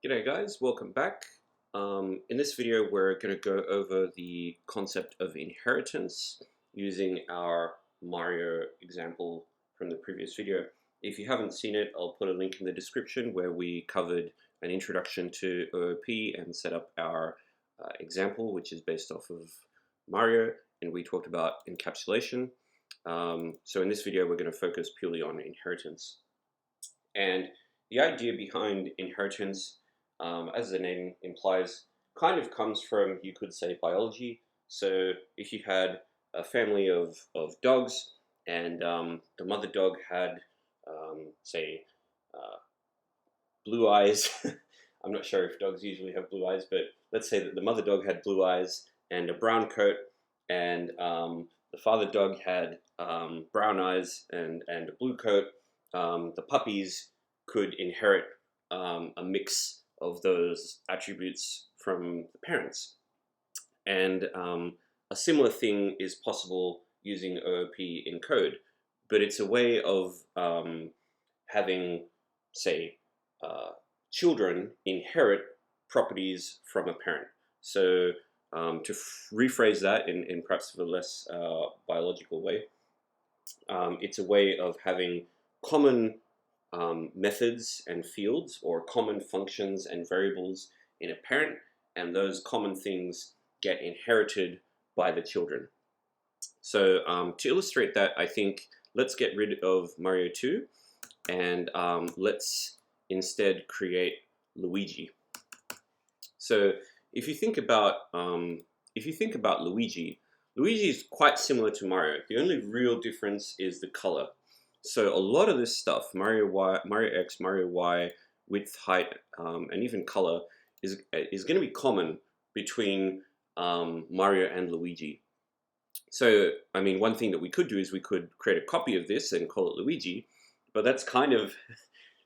G'day guys, welcome back. In this video we're going to go over the concept of inheritance using our Mario example from the previous video. If you haven't seen it, I'll put a link in the description where we covered an introduction to OOP and set up our example, which is based off of Mario, and we talked about encapsulation. So in this video we're going to focus purely on inheritance. And the idea behind inheritance, as the name implies, kind of comes from, you could say, biology. So if you had a family of dogs and the mother dog had, say, blue eyes. I'm not sure if dogs usually have blue eyes, but let's say that the mother dog had blue eyes and a brown coat, and the father dog had brown eyes and a blue coat. The puppies could inherit a mix of those attributes from the parents. And a similar thing is possible using OOP in code, but it's a way of having, say, children inherit properties from a parent. So to rephrase that in perhaps a less biological way, it's a way of having common methods and fields, or common functions and variables in a parent, and those common things get inherited by the children. So to illustrate that, I think let's get rid of Mario 2 and let's instead create Luigi. So if you think about Luigi, Luigi is quite similar to Mario. The only real difference is the color. So a lot of this stuff, Mario X, Mario Y, width, height, and even color, is going to be common between Mario and Luigi. So, I mean, one thing that we could do is we could create a copy of this and call it Luigi, but that's kind of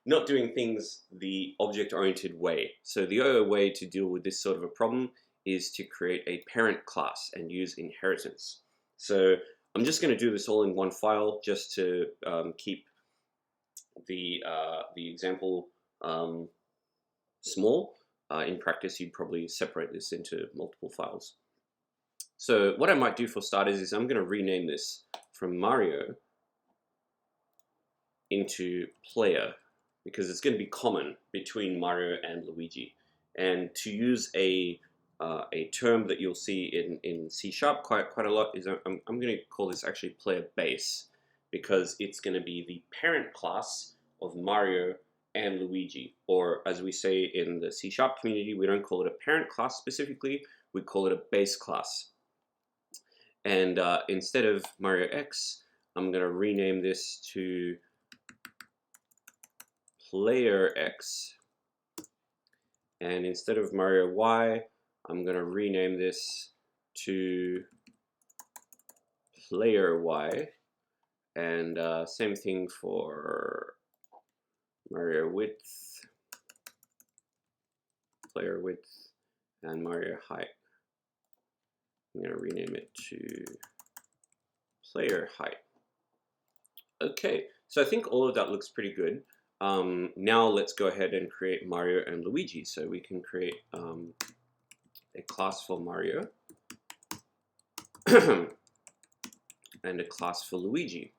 not doing things the object-oriented way. So the other way to deal with this sort of a problem is to create a parent class and use inheritance. So I'm just going to do this all in one file just to keep the example small. In practice, you'd probably separate this into multiple files. So what I might do for starters is I'm going to rename this from Mario into player, because it's going to be common between Mario and Luigi. And to use a term that you'll see in C# quite a lot is I'm going to call this actually player base, because it's going to be the parent class of Mario and Luigi. Or as we say in the C# community, we don't call it a parent class specifically, we call it a base class. And instead of Mario X, I'm going to rename this to player X. And instead of Mario Y, I'm going to rename this to player Y. And same thing for Mario width, player width, and Mario height. I'm going to rename it to player height. Okay, so I think all of that looks pretty good. Now let's go ahead and create Mario and Luigi. So we can create a class for Mario and a class for Luigi.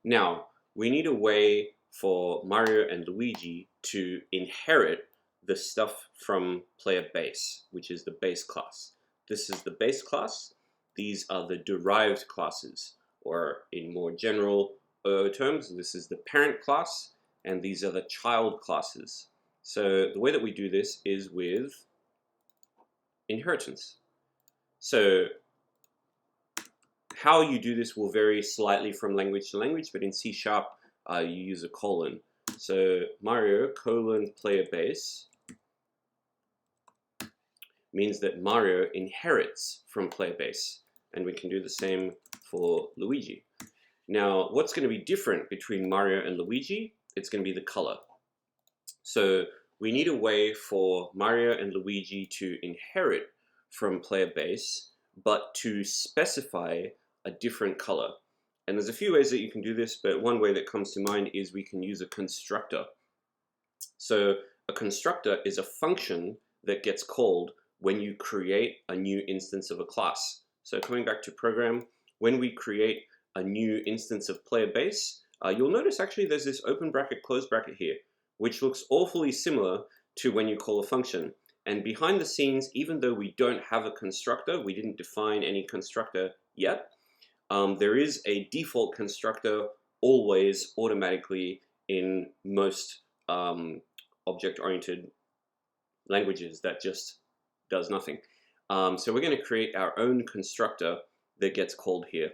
Now, we need a way for Mario and Luigi to inherit the stuff from player base, which is the base class. This is the base class. These are the derived classes, or in more general terms, this is the parent class, and these are the child classes. So the way that we do this is with inheritance. So how you do this will vary slightly from language to language, but in C# you use a colon. So Mario colon player base means that Mario inherits from player base, and we can do the same for Luigi. Now, what's going to be different between Mario and Luigi? It's going to be the color. So we need a way for Mario and Luigi to inherit from player base, but to specify a different color. And there's a few ways that you can do this, but one way that comes to mind is we can use a constructor. So a constructor is a function that gets called when you create a new instance of a class. So coming back to program, when we create a new instance of player base, you'll notice actually there's this open bracket, close bracket here, which looks awfully similar to when you call a function. And behind the scenes, even though we don't have a constructor, we didn't define any constructor yet, there is a default constructor always automatically in most object-oriented languages that just does nothing. So we're going to create our own constructor that gets called here,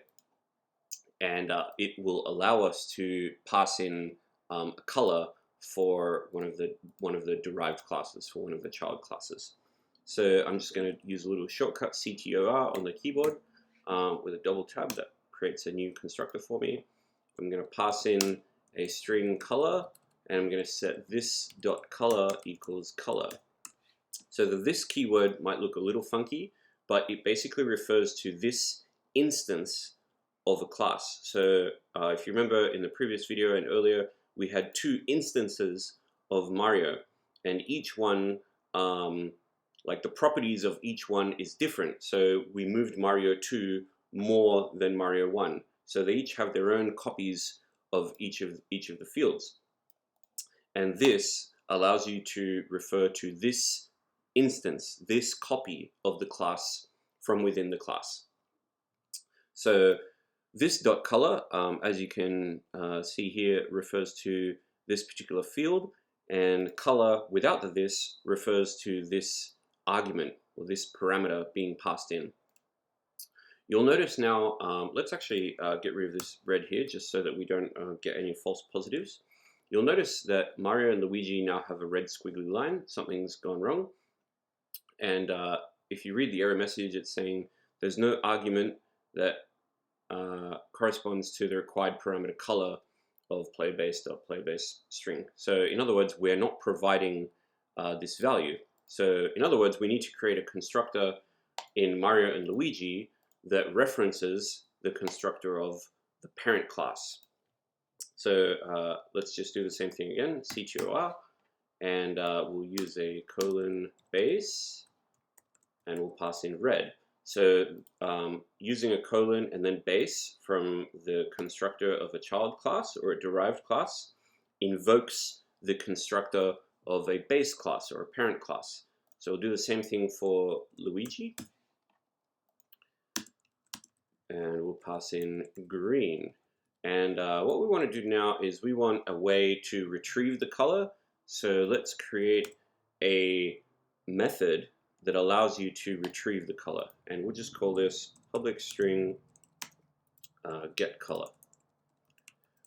and it will allow us to pass in a color for one of the derived classes, for one of the child classes. So I'm just going to use a little shortcut CTOR on the keyboard with a double tab that creates a new constructor for me. I'm going to pass in a string color, and I'm going to set this dot color equals color. So this keyword might look a little funky, but it basically refers to this instance of a class. So if you remember in the previous video and earlier, we had two instances of Mario, and each one, like the properties of each one is different. So we moved Mario 2 more than Mario 1. So they each have their own copies of each of the fields. And this allows you to refer to this instance, this copy of the class from within the class. So this dot color, as you can see here, refers to this particular field, and color without the this refers to this argument or this parameter being passed in. You'll notice now, let's actually get rid of this red here just so that we don't get any false positives. You'll notice that Mario and Luigi now have a red squiggly line. Something's gone wrong. And if you read the error message, it's saying there's no argument that corresponds to the required parameter color of playerbase.playerbase string. So in other words, we're not providing this value. So in other words, we need to create a constructor in Mario and Luigi that references the constructor of the parent class. So let's just do the same thing again, CTOR, and we'll use a colon base, and we'll pass in red. So using a colon and then base from the constructor of a child class or a derived class invokes the constructor of a base class or a parent class. So we'll do the same thing for Luigi. And we'll pass in green. And what we want to do now is we want a way to retrieve the color. So let's create a method that allows you to retrieve the color. And we'll just call this public string get color.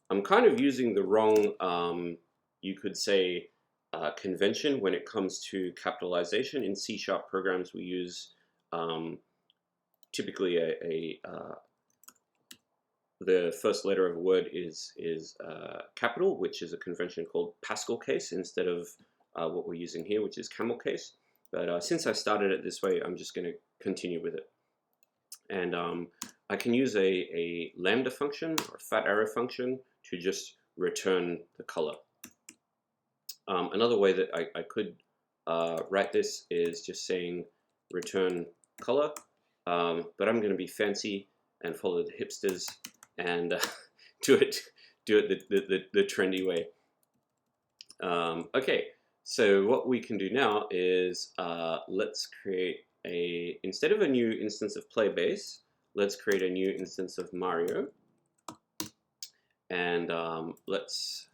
I'm kind of using the wrong, you could say, convention when it comes to capitalization. In C# programs, we use typically the first letter of a word is capital, which is a convention called Pascal case instead of what we're using here, which is camel case. But since I started it this way, I'm just going to continue with it. And I can use a lambda function or fat arrow function to just return the color. Another way that I could write this is just saying return color, but I'm going to be fancy and follow the hipsters and do it the trendy way. Okay, so what we can do now is let's create instead of a new instance of playbase, let's create a new instance of Mario, and let's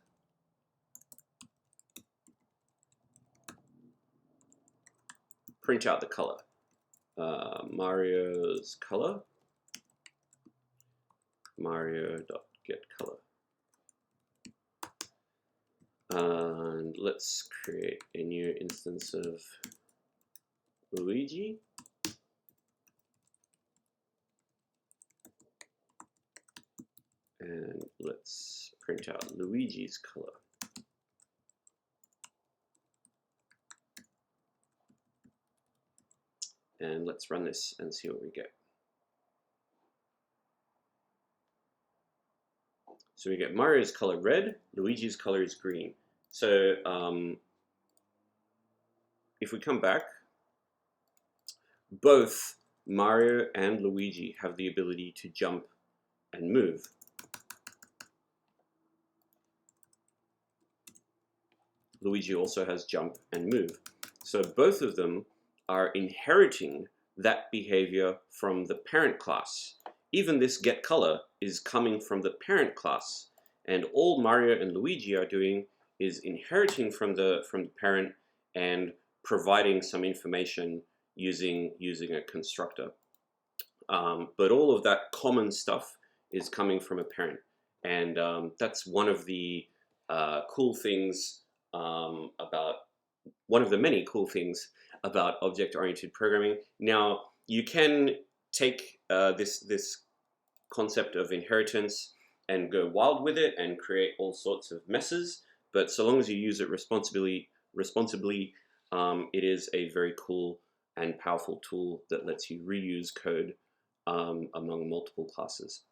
print out the color. Mario's color, Mario.getColor. And let's create a new instance of Luigi. And let's print out Luigi's color. And let's run this and see what we get. So we get Mario's color red, Luigi's color is green. So if we come back, both Mario and Luigi have the ability to jump and move. Luigi also has jump and move. So both of them are inheriting that behavior from the parent class. Even this get color is coming from the parent class, and all Mario and Luigi are doing is inheriting from the parent and providing some information using a constructor. But all of that common stuff is coming from a parent, and that's one of the cool things about one of the many cool things about object-oriented programming. Now, you can take this concept of inheritance and go wild with it and create all sorts of messes, but so long as you use it responsibly, it is a very cool and powerful tool that lets you reuse code among multiple classes.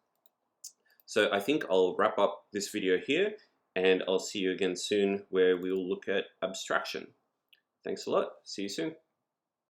So I think I'll wrap up this video here, and I'll see you again soon where we will look at abstraction. Thanks a lot. See you soon.